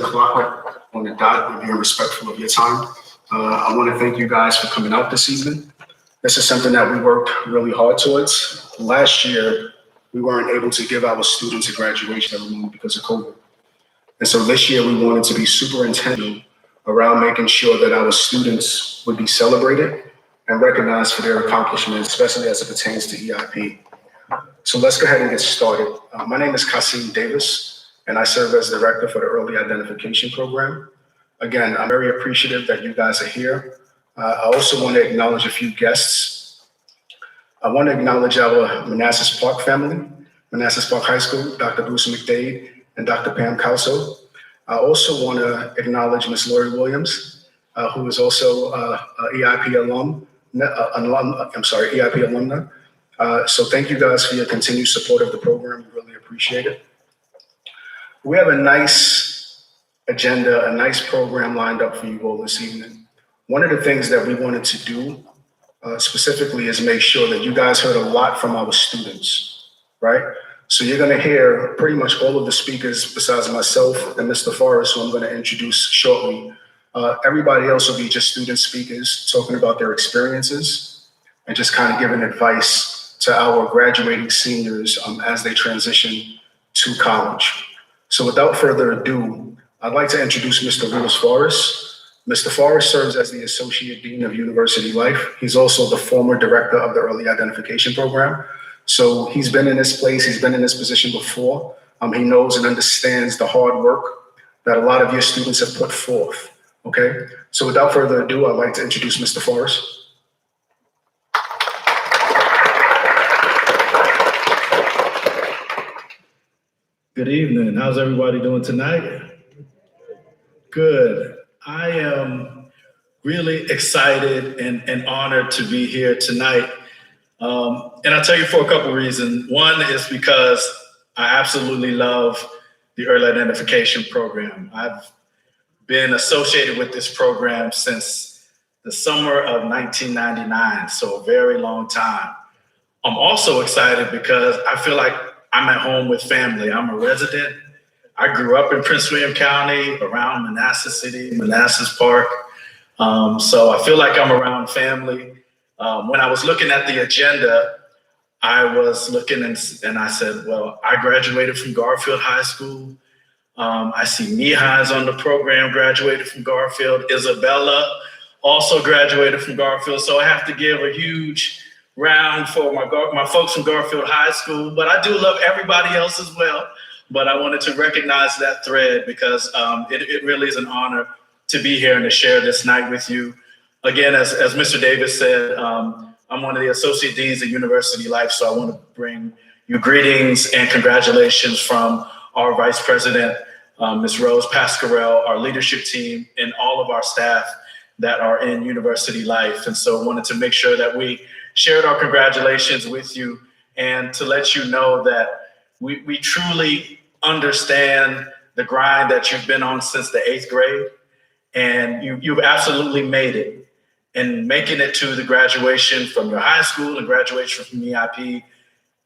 o'clock on the dot and being respectful of your time. I want to thank you guys for coming out this evening. This is something that we worked really hard towards. Last year, we weren't able to give our students a graduation ceremony because of COVID. And so this year, we wanted to be super intentional around making sure that our students would be celebrated and recognized for their accomplishments, especially as it pertains to EIP. So let's go ahead and get started. My name is Kasim Davis, and I serve as director for the Early Identification Program. Again, I'm very appreciative that you guys are here. I also want to acknowledge a few guests. I want to acknowledge our Manassas Park family, Manassas Park High School, Dr. Bruce McDade and Dr. Pam Calso. I also want to acknowledge Ms. Lori Williams, who is also EIP EIP alumna. So thank you guys for your continued support of the program. We really appreciate it. We have a nice agenda, a nice program lined up for you all this evening. One of the things that we wanted to do specifically is make sure that you guys heard a lot from our students, right? So you're going to hear pretty much all of the speakers besides myself and Mr. Forrest, who I'm going to introduce shortly. Everybody else will be just student speakers talking about their experiences and just kind of giving advice to our graduating seniors as they transition to college. So without further ado, I'd like to introduce Mr. Lewis Forrest. Mr. Forrest serves as the Associate Dean of University Life. He's also the former director of the Early Identification Program. So he's been in this place, he's been in this position before. He knows and understands the hard work that a lot of your students have put forth, okay? So without further ado, I'd like to introduce Mr. Forrest. Good evening. How's everybody doing tonight? Good. I am really excited and honored to be here tonight. And I'll tell you for a couple reasons. One is because I absolutely love the Early Identification Program. I've been associated with this program since the summer of 1999, so a very long time. I'm also excited because I feel like I'm at home with family. I'm a resident. I grew up in Prince William County, around Manassas City, Manassas Park. So I feel like I'm around family. When I was looking at the agenda, I was looking and I said, well, I graduated from Garfield High School. I see Mihai's on the program, graduated from Garfield. Isabella also graduated from Garfield. So I have to give a huge round for my folks from Garfield High School, but I do love everybody else as well. But I wanted to recognize that thread because it really is an honor to be here and to share this night with you. Again, as Mr. Davis said, I'm one of the Associate Deans at University Life, so I want to bring you greetings and congratulations from our Vice President, Ms. Rose Pascarell, our leadership team, and all of our staff that are in University Life. And so I wanted to make sure that we shared our congratulations with you and to let you know that we truly understand the grind that you've been on since the 8th grade, and you've absolutely made it. And making it to the graduation from your high school and graduation from EIP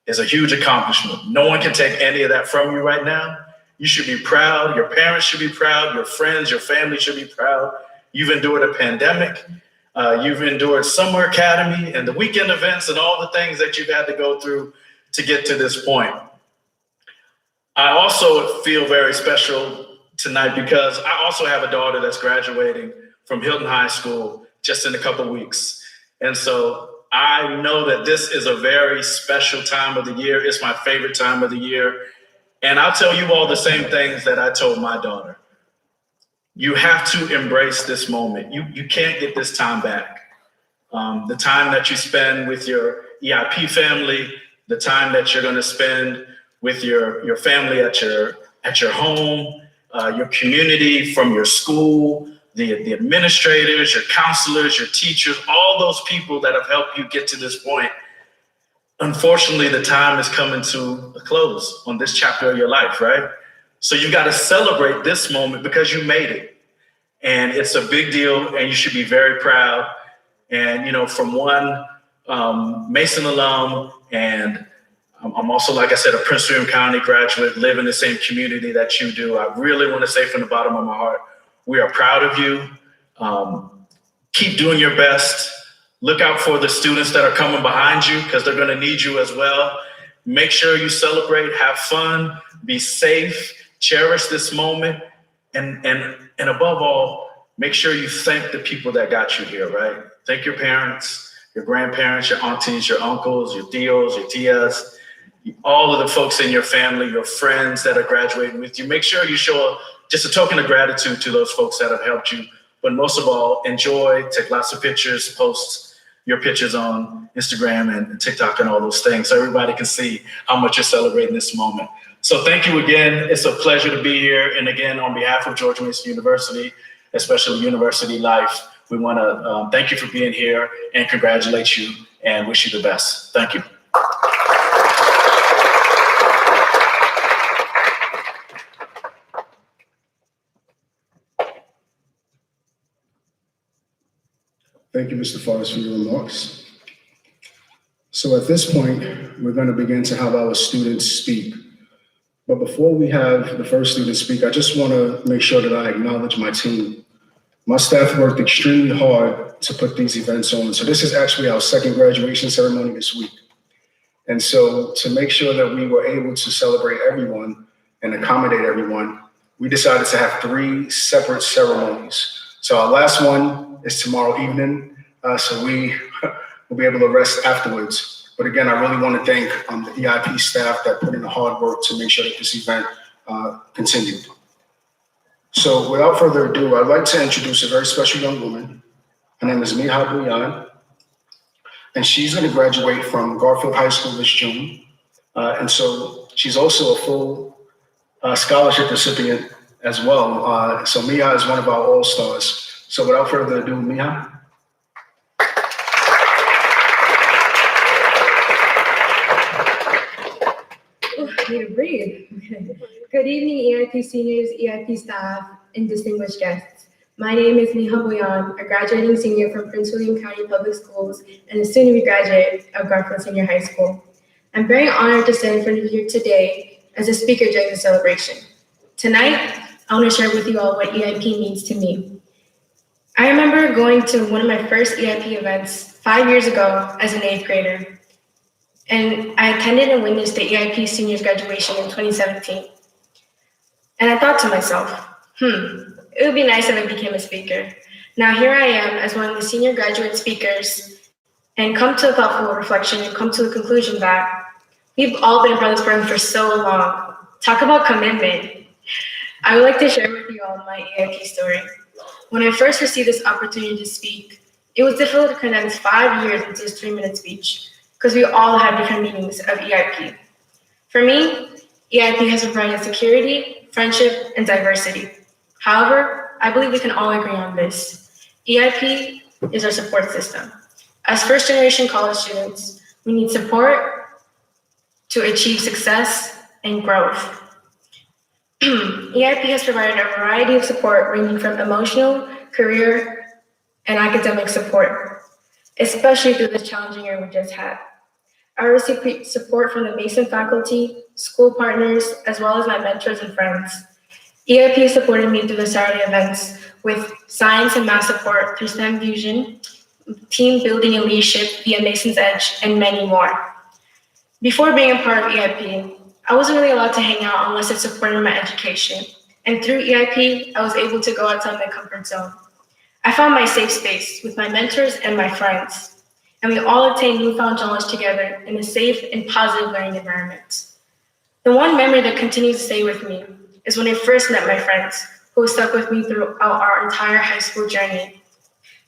is a huge accomplishment. No one can take any of that from you right now. You should be proud. Your parents should be proud. Your friends, your family should be proud. You've endured a pandemic. You've endured summer academy and the weekend events and all the things that you've had to go through to get to this point. I also feel very special tonight because I also have a daughter that's graduating from Hilton High School just in a couple weeks. And so I know that this is a very special time of the year. It's my favorite time of the year. And I'll tell you all the same things that I told my daughter. You have to embrace this moment. You can't get this time back. The time that you spend with your EIP family, the time that you're going to spend with your family at your home, your community, from your school, the administrators, your counselors, your teachers, all those people that have helped you get to this point. Unfortunately, the time is coming to a close on this chapter of your life, right? So you got to celebrate this moment because you made it. And it's a big deal, and you should be very proud. And, from one Mason alum and I'm also, like I said, a Prince William County graduate, live in the same community that you do. I really want to say from the bottom of my heart, we are proud of you. Keep doing your best. Look out for the students that are coming behind you because they're going to need you as well. Make sure you celebrate, have fun, be safe, cherish this moment, and above all, make sure you thank the people that got you here, right? Thank your parents, your grandparents, your aunties, your uncles, your tios, your tias, all of the folks in your family, your friends that are graduating with you. Make sure you show just a token of gratitude to those folks that have helped you. But most of all, enjoy, take lots of pictures, post your pictures on Instagram and TikTok and all those things so everybody can see how much you're celebrating this moment. So thank you again. It's a pleasure to be here. And again, on behalf of George Mason University, especially University Life, we want to thank you for being here and congratulate you and wish you the best. Thank you. Thank you, Mr. Forrest, for your remarks. So at this point, we're going to begin to have our students speak. But before we have the first student speak, I just want to make sure that I acknowledge my team. My staff worked extremely hard to put these events on. So this is actually our second graduation ceremony this week. And so to make sure that we were able to celebrate everyone and accommodate everyone, we decided to have 3 separate ceremonies. So our last one is tomorrow evening, so we will be able to rest afterwards. But again, I really want to thank the EIP staff that put in the hard work to make sure that this event continued. So without further ado, I'd like to introduce a very special young woman. Her name is Miha Bouyan, and she's going to graduate from Garfield High School this June. And so she's also a full scholarship recipient as well. So Miha is one of our all-stars. So without further ado, Miha. Need to breathe. Good evening, EIP seniors, EIP staff, and distinguished guests. My name is Miha Bouyan, a graduating senior from Prince William County Public Schools and a soon-to-be graduate of Garfield Senior High School. I'm very honored to stand in front of you today as a speaker during the celebration. Tonight, I want to share with you all what EIP means to me. I remember going to one of my first EIP events 5 years ago as an 8th grader. And I attended and witnessed the EIP seniors graduation in 2017. And I thought to myself, it would be nice if I became a speaker. Now here I am as one of the senior graduate speakers and come to a thoughtful reflection and come to the conclusion that we've all been a part of this program for so long. Talk about commitment. I would like to share with you all my EIP story. When I first received this opportunity to speak, it was difficult to condense 5 years into this 3-minute speech, because we all have different meanings of EIP. For me, EIP has provided security, friendship, and diversity. However, I believe we can all agree on this. EIP is our support system. As first-generation college students, we need support to achieve success and growth. EIP has provided a variety of support ranging from emotional, career, and academic support, especially through this challenging year we just had. I received support from the Mason faculty, school partners, as well as my mentors and friends. EIP supported me through the Saturday events with science and math support through STEM Fusion, team building and leadership via Mason's Edge, and many more. Before being a part of EIP, I wasn't really allowed to hang out unless it supported my education. And through EIP, I was able to go outside my comfort zone. I found my safe space with my mentors and my friends. And we all obtained newfound knowledge together in a safe and positive learning environment. The one memory that continues to stay with me is when I first met my friends, who stuck with me throughout our entire high school journey.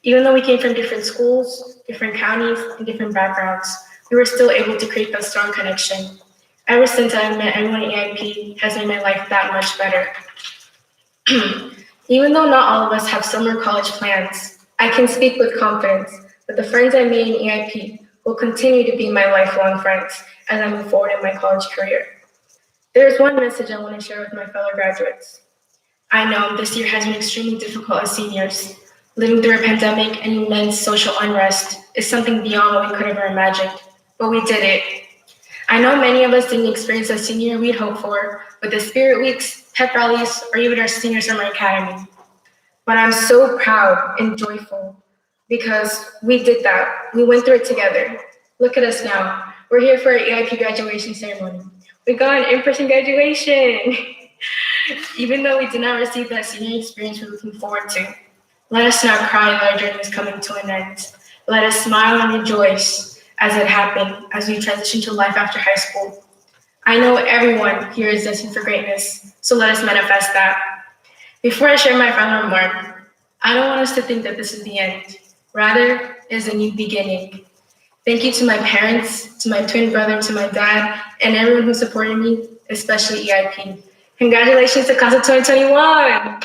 Even though we came from different schools, different counties, and different backgrounds, we were still able to create that strong connection. Ever since I met everyone at EIP has made my life that much better. Even though not all of us have summer college plans, I can speak with confidence that the friends I made in EIP will continue to be my lifelong friends as I move forward in my college career. There's one message I want to share with my fellow graduates. I know this year has been extremely difficult as seniors. Living through a pandemic and immense social unrest is something beyond what we could have ever imagined, but we did it. I know many of us didn't experience the senior year we'd hoped for with the spirit weeks, pep rallies, or even our senior summer academy. But I'm so proud and joyful because we did that. We went through it together. Look at us now. We're here for our EIP graduation ceremony. We got an in-person graduation. Even though we did not receive that senior experience we're looking forward to, let us not cry that our journey is coming to an end. Let us smile and rejoice as it happened as we transition to life after high school. I know everyone here is destined for greatness, so let us manifest that. Before I share my final remark, I don't want us to think that this is the end. Rather, it is a new beginning. Thank you to my parents, to my twin brother, to my dad, and everyone who supported me, especially EIP. Congratulations to Class of 2021!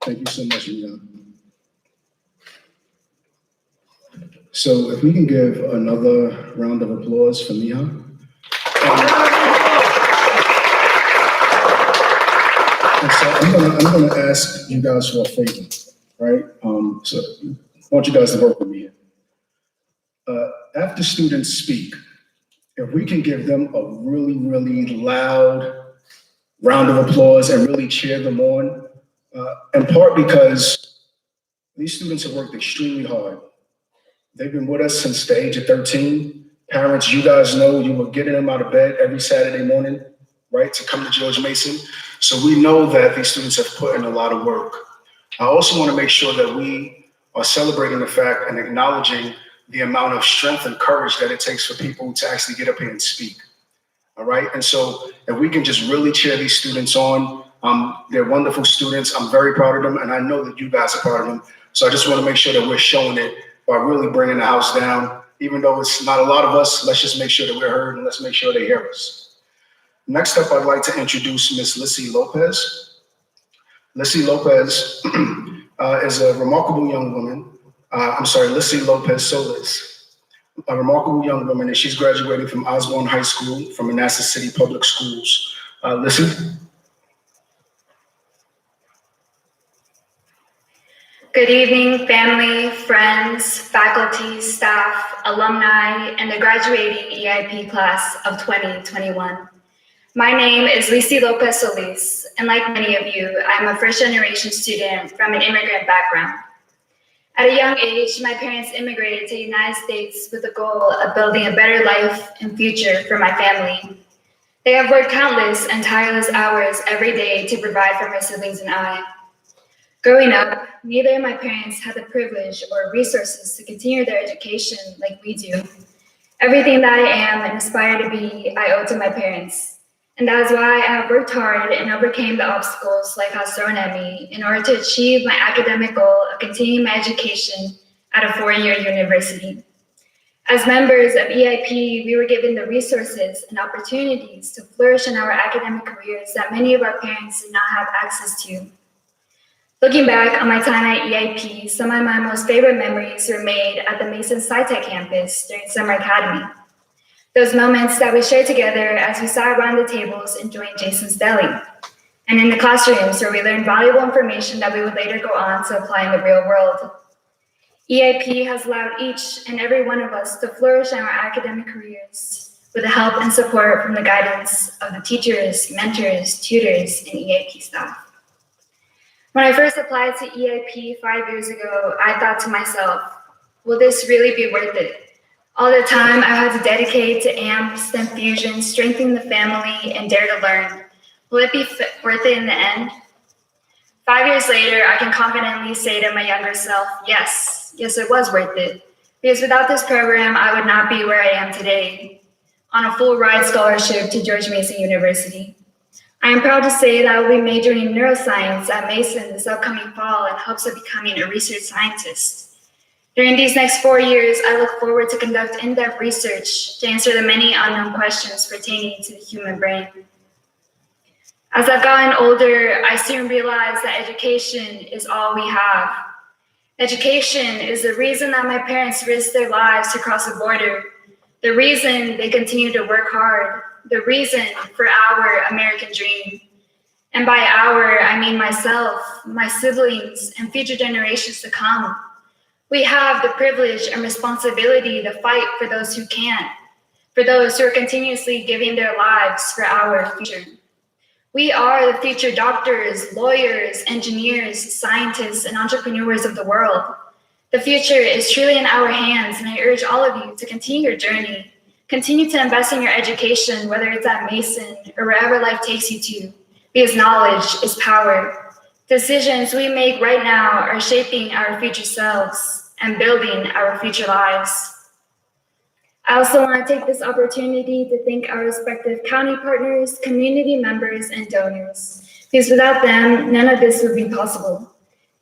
Thank you so much, Leon. So if we can give another round of applause for Miha. And so I'm gonna ask you guys for a favor, right? So I want you guys to work with me here. After students speak, if we can give them a really, really loud round of applause and really cheer them on, in part because these students have worked extremely hard. They've been with us since the age of 13. Parents, you guys know you were getting them out of bed every Saturday morning, right, to come to George Mason. So we know that these students have put in a lot of work. I also want to make sure that we are celebrating the fact and acknowledging the amount of strength and courage that it takes for people to actually get up here and speak. All right. And so if we can just really cheer these students on, they're wonderful students. I'm very proud of them. And I know that you guys are proud of them. So I just want to make sure that we're showing it by really bringing the house down. Even though it's not a lot of us, let's just make sure that we're heard and let's make sure they hear us. Next up, I'd like to introduce Miss Lissy Lopez. Lissy Lopez is a remarkable young woman. Lissy Lopez Solis, a remarkable young woman, and she's graduating from Osborne High School from Manassas City Public Schools. Lissy. Good evening, family, friends, faculty, staff, alumni, and the graduating EIP class of 2021. My name is Lissy Lopez Solis, and like many of you, I'm a first-generation student from an immigrant background. At a young age, my parents immigrated to the United States with the goal of building a better life and future for my family. They have worked countless and tireless hours every day to provide for my siblings and I. Growing up, neither of my parents had the privilege or resources to continue their education like we do. Everything that I am and aspire to be, I owe to my parents. And that is why I have worked hard and overcame the obstacles life has thrown at me in order to achieve my academic goal of continuing my education at a four-year university. As members of EIP, we were given the resources and opportunities to flourish in our academic careers that many of our parents did not have access to. Looking back on my time at EIP, some of my most favorite memories were made at the Mason SciTech campus during summer academy. Those moments that we shared together as we sat around the tables enjoying Jason's Deli, and in the classrooms where we learned valuable information that we would later go on to apply in the real world. EIP has allowed each and every one of us to flourish in our academic careers with the help and support from the guidance of the teachers, mentors, tutors, and EIP staff. When I first applied to EIP 5 years ago, I thought to myself, will this really be worth it? All the time I had to dedicate to AMP, STEM Fusion, strengthen the family, and dare to learn. Will it be worth it in the end? 5 years later, I can confidently say to my younger self, yes, it was worth it. Because without this program, I would not be where I am today, on a full ride scholarship to George Mason University. I am proud to say that I will be majoring in neuroscience at Mason this upcoming fall in hopes of becoming a research scientist. During these next 4 years, I look forward to conduct in-depth research to answer the many unknown questions pertaining to the human brain. As I've gotten older, I soon realized that education is all we have. Education is the reason that my parents risked their lives to cross the border, the reason they continue to work hard, the reason for our American dream. And by our, I mean myself, my siblings, and future generations to come. We have the privilege and responsibility to fight for those who can't, for those who are continuously giving their lives for our future. We are the future doctors, lawyers, engineers, scientists, and entrepreneurs of the world. The future is truly in our hands, and I urge all of you to continue your journey. Continue to invest in your education, whether it's at Mason or wherever life takes you to, because knowledge is power. Decisions we make right now are shaping our future selves and building our future lives. I also want to take this opportunity to thank our respective county partners, community members, and donors, because without them, none of this would be possible.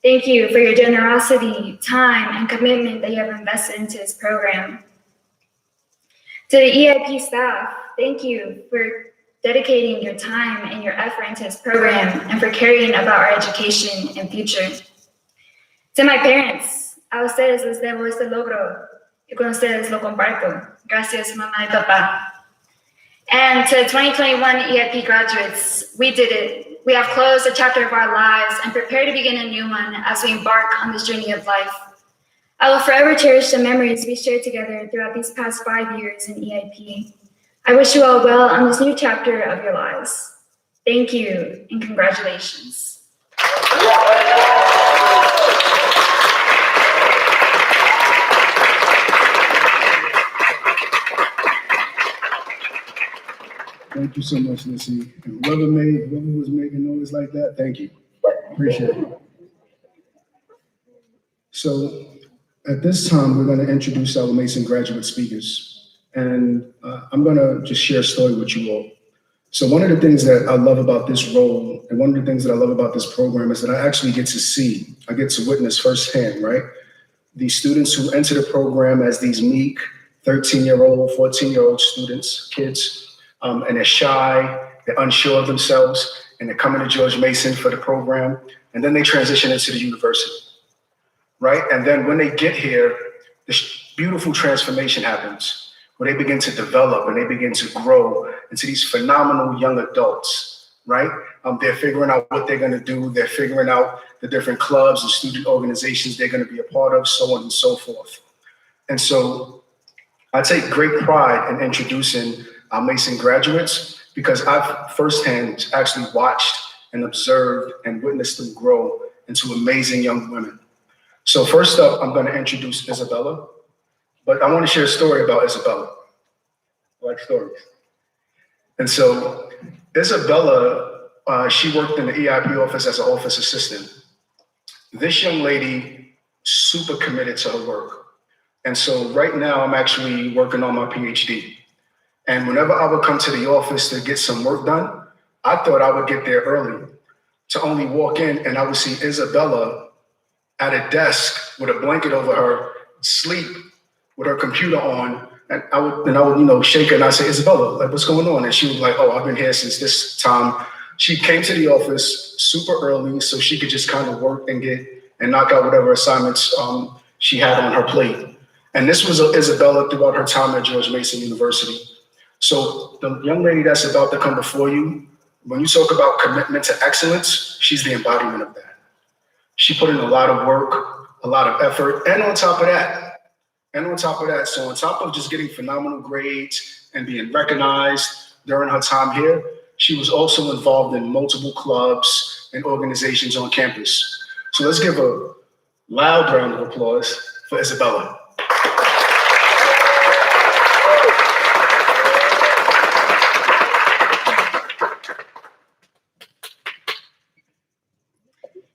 Thank you for your generosity, time, and commitment that you have invested into this program. To the EIP staff, thank you for dedicating your time and your effort into this program and for caring about our education and future. To my parents, a ustedes les debo este logro y con ustedes lo comparto. Gracias, mamá y papá. And to 2021 EIP graduates, we did it. We have closed a chapter of our lives and prepare to begin a new one as we embark on this journey of life. I will forever cherish the memories we shared together throughout these past 5 years in EIP. I wish you all well on this new chapter of your lives. Thank you and congratulations. Thank you so much, Lissy. And whoever was making noise like that, thank you. Appreciate it. So at this time, we're going to introduce our Mason graduate speakers. And I'm going to just share a story with you all. So one of the things that I love about this role, and one of the things that I love about this program, is that I actually get to see, I get to witness firsthand, right? These students who enter the program as these meek 13-year-old, 14-year-old students, kids, and they're shy, they're unsure of themselves, and they're coming to George Mason for the program, and then they transition into the university, right? And then when they get here, this beautiful transformation happens, where they begin to develop and they begin to grow into these phenomenal young adults, right? They're figuring out what they're gonna do, they're figuring out the different clubs and student organizations they're gonna be a part of, so on and so forth. And so I take great pride in introducing our Mason graduates, because I've firsthand actually watched and observed and witnessed them grow into amazing young women. So first up, I'm gonna introduce Isabella, but I wanna share a story about Isabella. I like stories. And so Isabella, she worked in the EIP office as an office assistant. This young lady, super committed to her work. And so right now I'm actually working on my PhD. And whenever I would come to the office to get some work done, I thought I would get there early to only walk in and I would see Isabella at a desk with a blanket over her, sleep with her computer on. And I would, shake her and I'd say, Isabella, like, what's going on? And she was like, oh, I've been here since this time. She came to the office super early so she could just kind of work and knock out whatever assignments she had on her plate. And this was Isabella throughout her time at George Mason University. So the young lady that's about to come before you, when you talk about commitment to excellence, she's the embodiment of that. She put in a lot of work, a lot of effort, and on top of that, so on top of just getting phenomenal grades and being recognized during her time here, she was also involved in multiple clubs and organizations on campus. So let's give a loud round of applause for Isabella.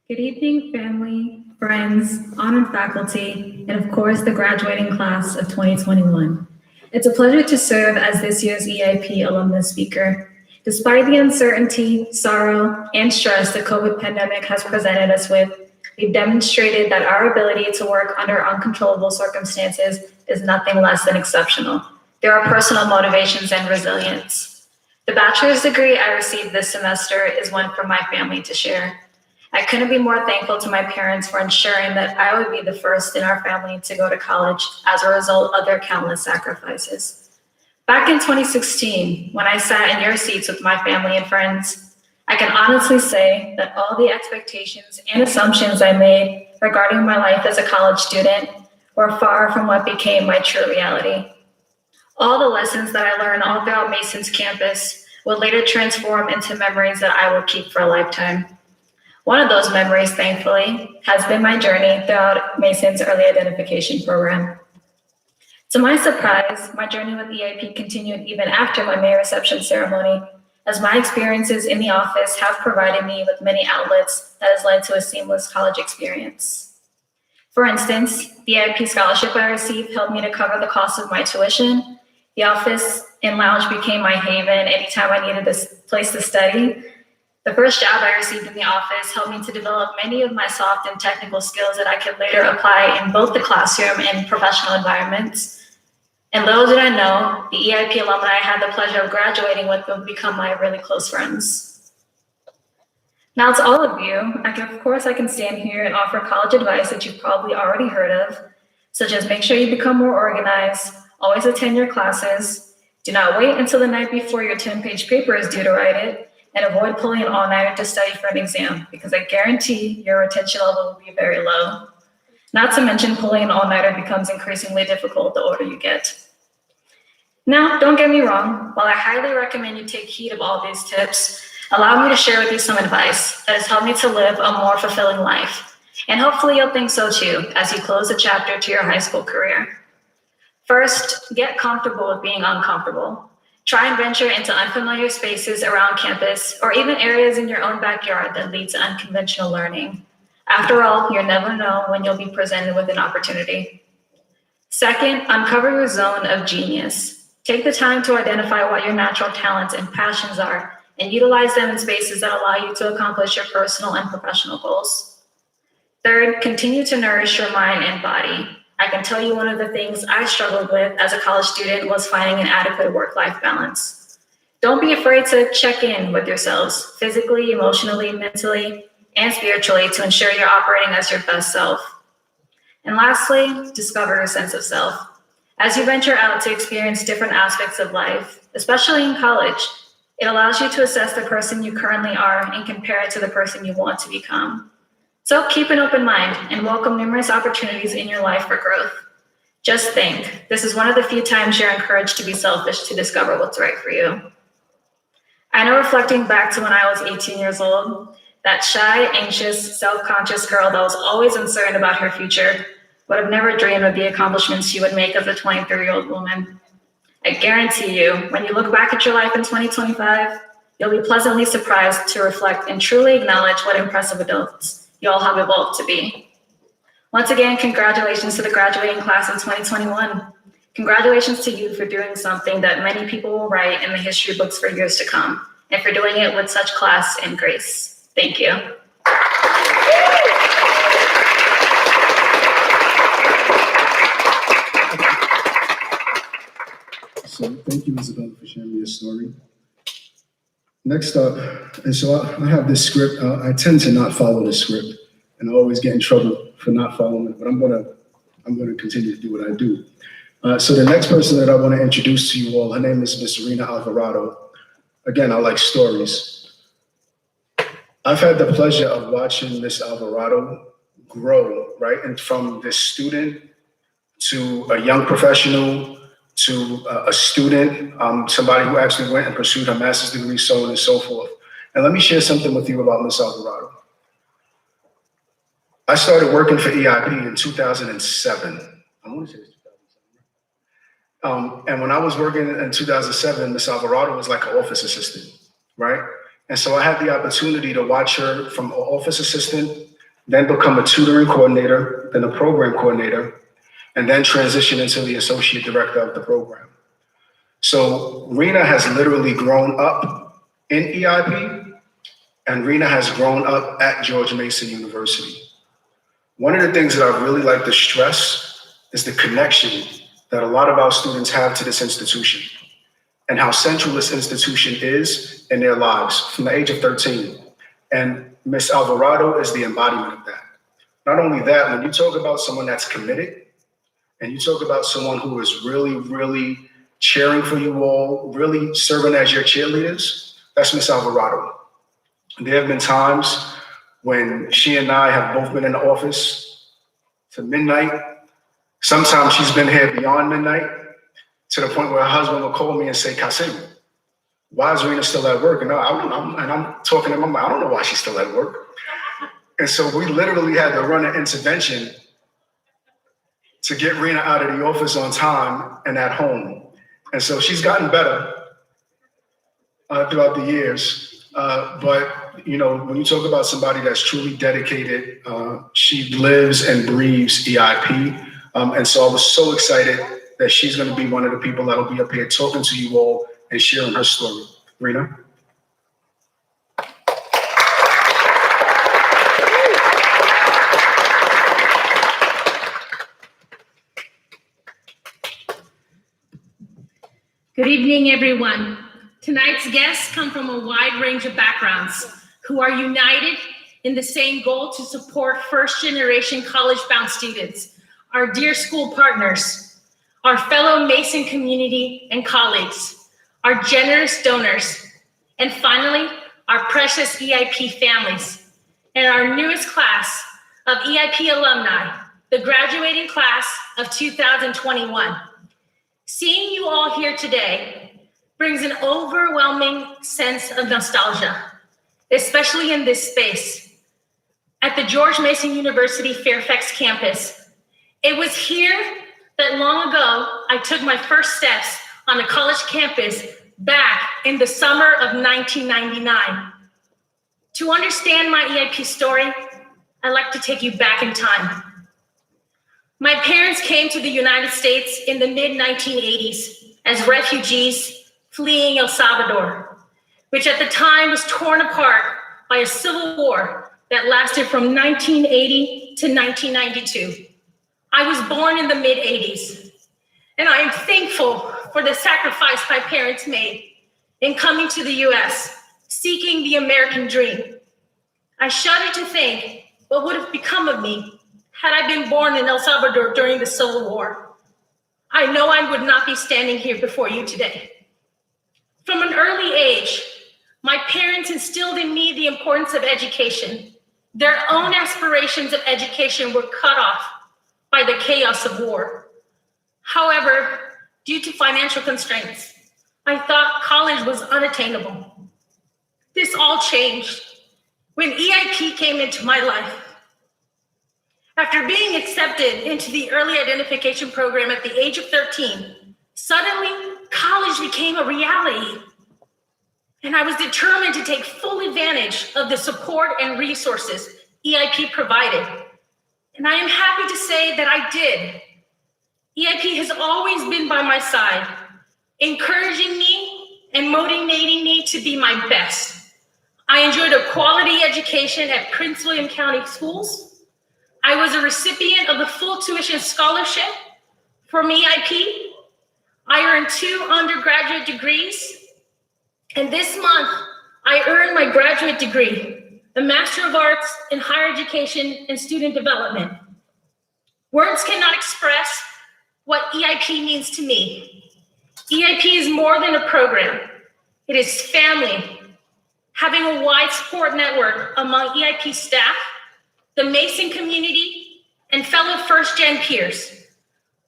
Good evening, family, friends, honored faculty, and of course, the graduating class of 2021. It's a pleasure to serve as this year's EIP alumnus speaker. Despite the uncertainty, sorrow, and stress the COVID pandemic has presented us with, we've demonstrated that our ability to work under uncontrollable circumstances is nothing less than exceptional. There are personal motivations and resilience. The bachelor's degree I received this semester is one for my family to share. I couldn't be more thankful to my parents for ensuring that I would be the first in our family to go to college as a result of their countless sacrifices. Back in 2016, when I sat in your seats with my family and friends, I can honestly say that all the expectations and assumptions I made regarding my life as a college student were far from what became my true reality. All the lessons that I learned all throughout Mason's campus would later transform into memories that I will keep for a lifetime. One of those memories, thankfully, has been my journey throughout Mason's early identification program. To my surprise, my journey with EIP continued even after my May reception ceremony, as my experiences in the office have provided me with many outlets that has led to a seamless college experience. For instance, the EIP scholarship I received helped me to cover the cost of my tuition. The office and lounge became my haven anytime I needed a place to study. The first job I received in the office helped me to develop many of my soft and technical skills that I could later apply in both the classroom and professional environments. And little did I know, the EIP alumni I had the pleasure of graduating with would become my really close friends. Now to all of you, of course I can stand here and offer college advice that you've probably already heard of, such as make sure you become more organized, always attend your classes, do not wait until the night before your 10-page paper is due to write it, and avoid pulling an all-nighter to study for an exam, because I guarantee your retention level will be very low. Not to mention pulling an all-nighter becomes increasingly difficult the older you get. Now, don't get me wrong, while I highly recommend you take heed of all these tips, allow me to share with you some advice that has helped me to live a more fulfilling life. And hopefully you'll think so too, as you close the chapter to your high school career. First, get comfortable with being uncomfortable. Try and venture into unfamiliar spaces around campus, or even areas in your own backyard that lead to unconventional learning. After all, you'll never know when you'll be presented with an opportunity. Second, uncover your zone of genius. Take the time to identify what your natural talents and passions are, and utilize them in spaces that allow you to accomplish your personal and professional goals. Third, continue to nourish your mind and body. I can tell you one of the things I struggled with as a college student was finding an adequate work-life balance. Don't be afraid to check in with yourselves, physically, emotionally, mentally, and spiritually, to ensure you're operating as your best self. And lastly, discover your sense of self. As you venture out to experience different aspects of life, especially in college, it allows you to assess the person you currently are and compare it to the person you want to become. So keep an open mind and welcome numerous opportunities in your life for growth. Just think, this is one of the few times you're encouraged to be selfish to discover what's right for you. I know, reflecting back to when I was 18 years old, that shy, anxious, self-conscious girl that was always uncertain about her future would have never dreamed of the accomplishments she would make as a 23-year-old woman. I guarantee you, when you look back at your life in 2025, you'll be pleasantly surprised to reflect and truly acknowledge what impressive adults you all have evolved to be. Once again, congratulations to the graduating class of 2021. Congratulations to you for doing something that many people will write in the history books for years to come, and for doing it with such class and grace. Thank you. So thank you, Isabella, for sharing your story. Next up, and so I have this script. I tend to not follow the script, and I always get in trouble for not following it, but I'm gonna continue to do what I do. So the next person that I want to introduce to you all, her name is Miss Rena Alvarado. Again, I like stories. I've had the pleasure of watching Miss Alvarado grow, right? And from this student to a young professional, to a student, somebody who actually went and pursued her master's degree, so on and so forth. And let me share something with you about Miss Alvarado. I started working for EIP in 2007. I want to say it's 2007. And when I was working in 2007, Miss Alvarado was like an office assistant, right? And so I had the opportunity to watch her from an office assistant, then become a tutoring coordinator, then a program coordinator, and then transition into the associate director of the program. So Rena has literally grown up in EIP, and Rena has grown up at George Mason University. One of the things that I really like to stress is the connection that a lot of our students have to this institution, and how central this institution is in their lives from the age of 13. And Miss Alvarado is the embodiment of that. Not only that, when you talk about someone that's committed, and you talk about someone who is really, really cheering for you all, really serving as your cheerleaders, that's Miss Alvarado. There have been times when she and I have both been in the office to midnight. Sometimes she's been here beyond midnight, to the point where her husband will call me and say, Kasim, why is Rena still at work? And I'm talking to my mom, I don't know why she's still at work. And so we literally had to run an intervention to get Rena out of the office on time and at home. And so she's gotten better throughout the years. But, you know, when you talk about somebody that's truly dedicated, she lives and breathes EIP. And so I was so excited that she's going to be one of the people that will be up here talking to you all and sharing her story. Rena? Good evening, everyone. Tonight's guests come from a wide range of backgrounds who are united in the same goal to support first-generation college-bound students, our dear school partners, our fellow Mason community and colleagues, our generous donors, and finally, our precious EIP families, and our newest class of EIP alumni, the graduating class of 2021. Seeing you all here today brings an overwhelming sense of nostalgia, especially in this space. At the George Mason University Fairfax campus, it was here that long ago I took my first steps on a college campus back in the summer of 1999. To understand my EIP story, I'd like to take you back in time. My parents came to the United States in the mid-1980s as refugees fleeing El Salvador, which at the time was torn apart by a civil war that lasted from 1980 to 1992. I was born in the mid-80s, and I am thankful for the sacrifice my parents made in coming to the US, seeking the American dream. I shudder to think what would have become of me had I been born in El Salvador during the Civil War. I know I would not be standing here before you today. From an early age, my parents instilled in me the importance of education. Their own aspirations of education were cut off by the chaos of war. However, due to financial constraints, I thought college was unattainable. This all changed when EIP came into my life. After being accepted into the early identification program at the age of 13, suddenly college became a reality. And I was determined to take full advantage of the support and resources EIP provided. And I am happy to say that I did. EIP has always been by my side, encouraging me and motivating me to be my best. I enjoyed a quality education at Prince William County Schools. I was a recipient of the full tuition scholarship from EIP. I earned 2 undergraduate degrees. And this month, I earned my graduate degree, the Master of Arts in Higher Education and Student Development. Words cannot express what EIP means to me. EIP is more than a program. It is family. Having a wide support network among EIP staff, the Mason community, and fellow first-gen peers.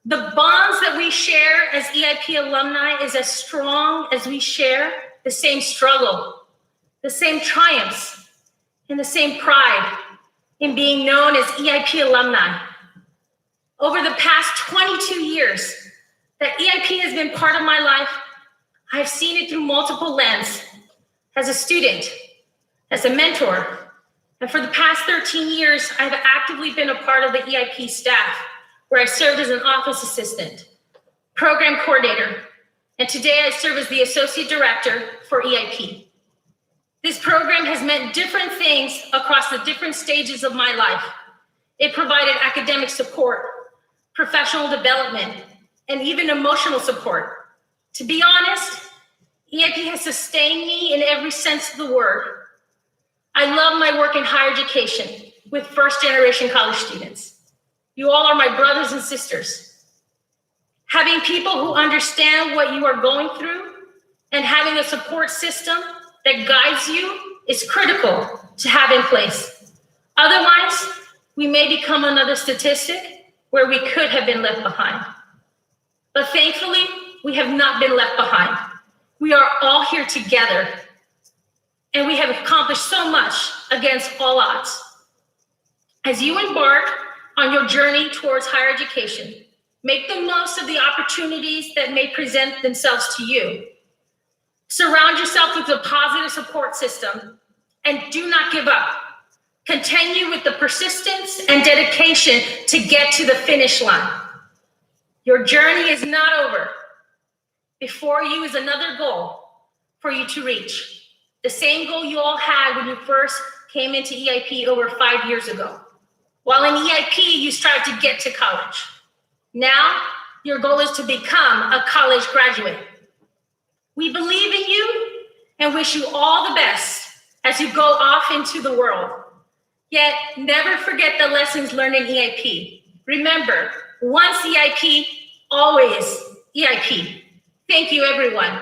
The bonds that we share as EIP alumni is as strong as we share the same struggle, the same triumphs, and the same pride in being known as EIP alumni. Over the past 22 years that EIP has been part of my life, I've seen it through multiple lenses, as a student, as a mentor, and for the past 13 years, I've actively been a part of the EIP staff, where I served as an office assistant, program coordinator, and today I serve as the associate director for EIP. This program has meant different things across the different stages of my life. It provided academic support, professional development, and even emotional support. To be honest, EIP has sustained me in every sense of the word. I love my work in higher education with first-generation college students. You all are my brothers and sisters. Having people who understand what you are going through and having a support system that guides you is critical to have in place. Otherwise, we may become another statistic where we could have been left behind. But thankfully, we have not been left behind. We are all here together, and we have accomplished so much against all odds. As you embark on your journey towards higher education, make the most of the opportunities that may present themselves to you. Surround yourself with a positive support system, and do not give up. Continue with the persistence and dedication to get to the finish line. Your journey is not over. Before you is another goal for you to reach. The same goal you all had when you first came into EIP over 5 years ago. While in EIP, you strive to get to college. Now, your goal is to become a college graduate. We believe in you and wish you all the best as you go off into the world. Yet, never forget the lessons learned in EIP. Remember, once EIP, always EIP. Thank you, everyone.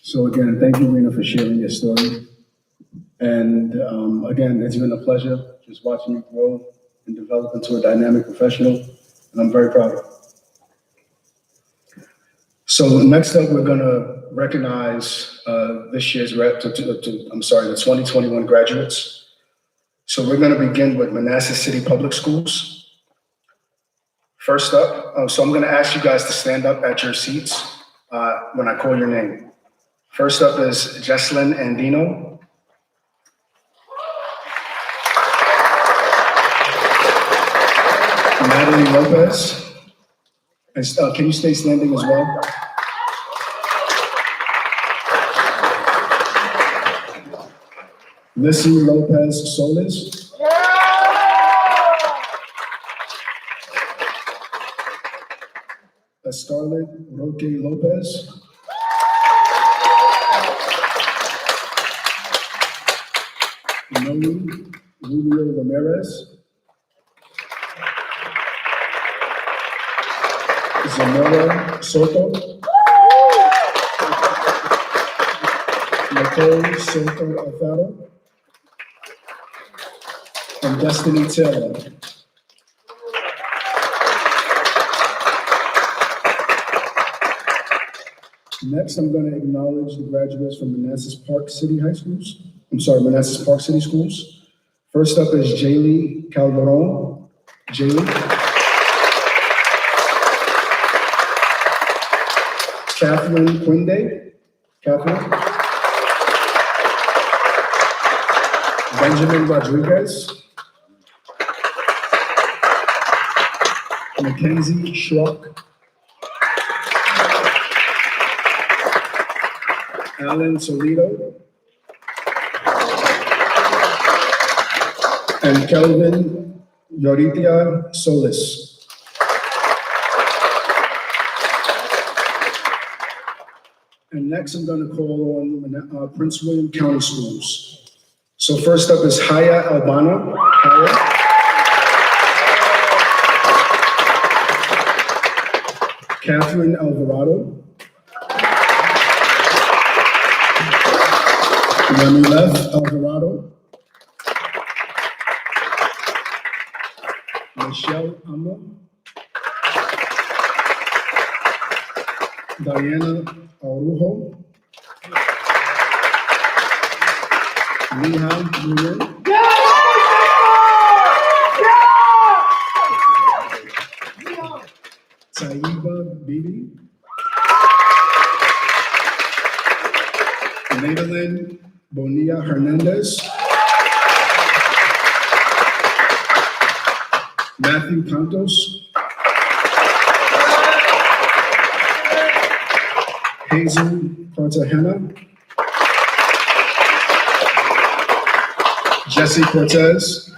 So again, thank you, Rena, for sharing your story. And again, it's been a pleasure just watching you grow and develop into a dynamic professional, and I'm very proud of you. So next up, we're gonna recognize this year's the 2021 graduates. So we're gonna begin with Manassas City Public Schools. First up, so I'm gonna ask you guys to stand up at your seats when I call your name. First up is Jesslyn Andino. Natalie Lopez. And, can you stay standing as well? Lissy Lopez Solis. Scarlett Roque Lopez. Noe Rubio Ramirez. Zamora Soto. Nicole Soto Alfaro. And Destiny Taylor. Next, I'm going to acknowledge the graduates from Manassas Park City Manassas Park City Schools. First up is Jaylee Calderon. Jaylee. Catherine Quinde. Catherine. Benjamin Rodriguez. Mackenzie Schrock. Alan Solido. And Kelvin Yoritia Solis. And next I'm going to call on Prince William County Schools. So first up is Haya Albana. Haya. Catherine Alvarado. Yamileth Alvarado. Michelle Amo. Diana Arujo. Neha Nguyen. Taiba Bibi. Madeline Bonilla Hernandez. Matthew Cantos. Hazel Cartagena. Jesse Cortez.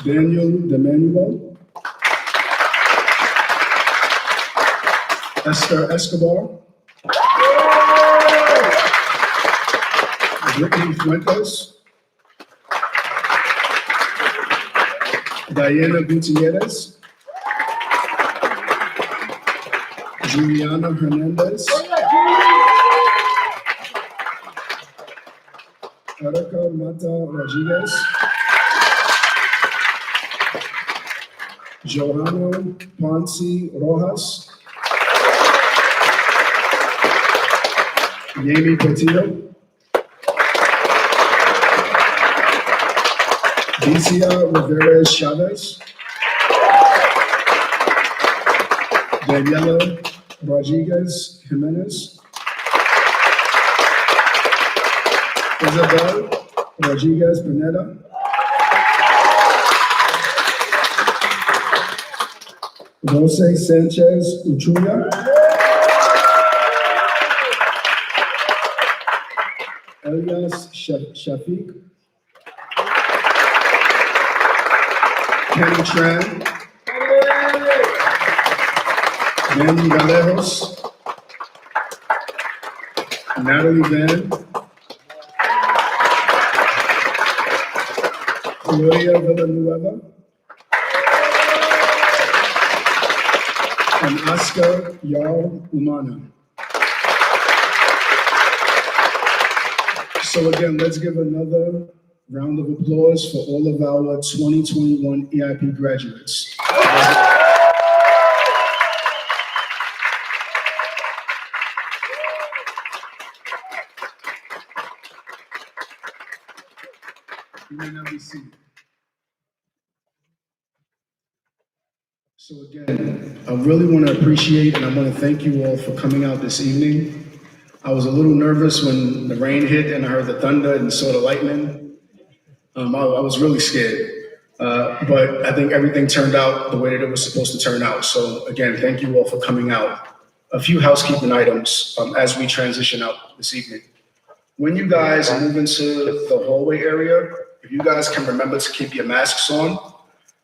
Daniel DeManuel. Esther Escobar. Brittany Fuentes, Diana Gutierrez, Juliana Hernandez, Erica Mata Rodriguez, Johanna Ponce Rojas, Yami Petito, Vicia Rivera Chavez, Daniela Rodriguez Jimenez, Isabel Rodriguez Pineda, Jose Sanchez Uchuya, Elias Shafiq, Kenny Tran, Manny Valejos, Natalie Van, Gloria Villanueva, and Oscar Yao Umana. So again, let's give another round of applause for all of our 2021 EIP graduates. You may now be seated. So again, I really want to appreciate and I want to thank you all for coming out this evening. I was a little nervous when the rain hit and I heard the thunder and saw the lightning. I was really scared, but I think everything turned out the way that it was supposed to turn out. So again, thank you all for coming out. A few housekeeping items as we transition out this evening. When you guys move into the hallway area, if you guys can remember to keep your masks on,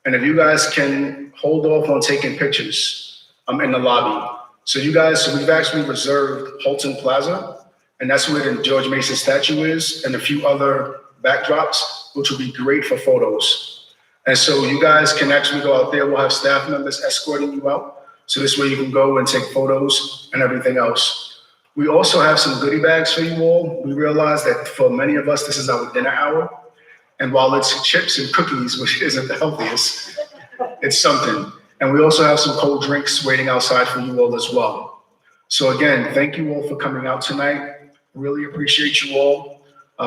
and if you guys can hold off on taking pictures in the lobby. So we've actually reserved Holton Plaza, and that's where the George Mason statue is, and a few other backdrops, which will be great for photos. And so you guys can actually go out there. We'll have staff members escorting you out. So this way you can go and take photos and everything else. We also have some goodie bags for you all. We realize that for many of us, this is our dinner hour. And while it's chips and cookies, which isn't the healthiest, it's something. And we also have some cold drinks waiting outside for you all as well. So again, thank you all for coming out tonight. Really appreciate you all.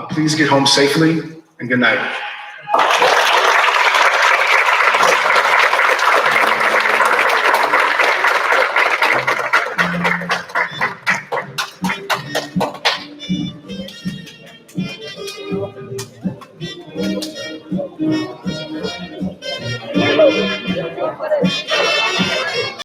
Please get home safely and good night.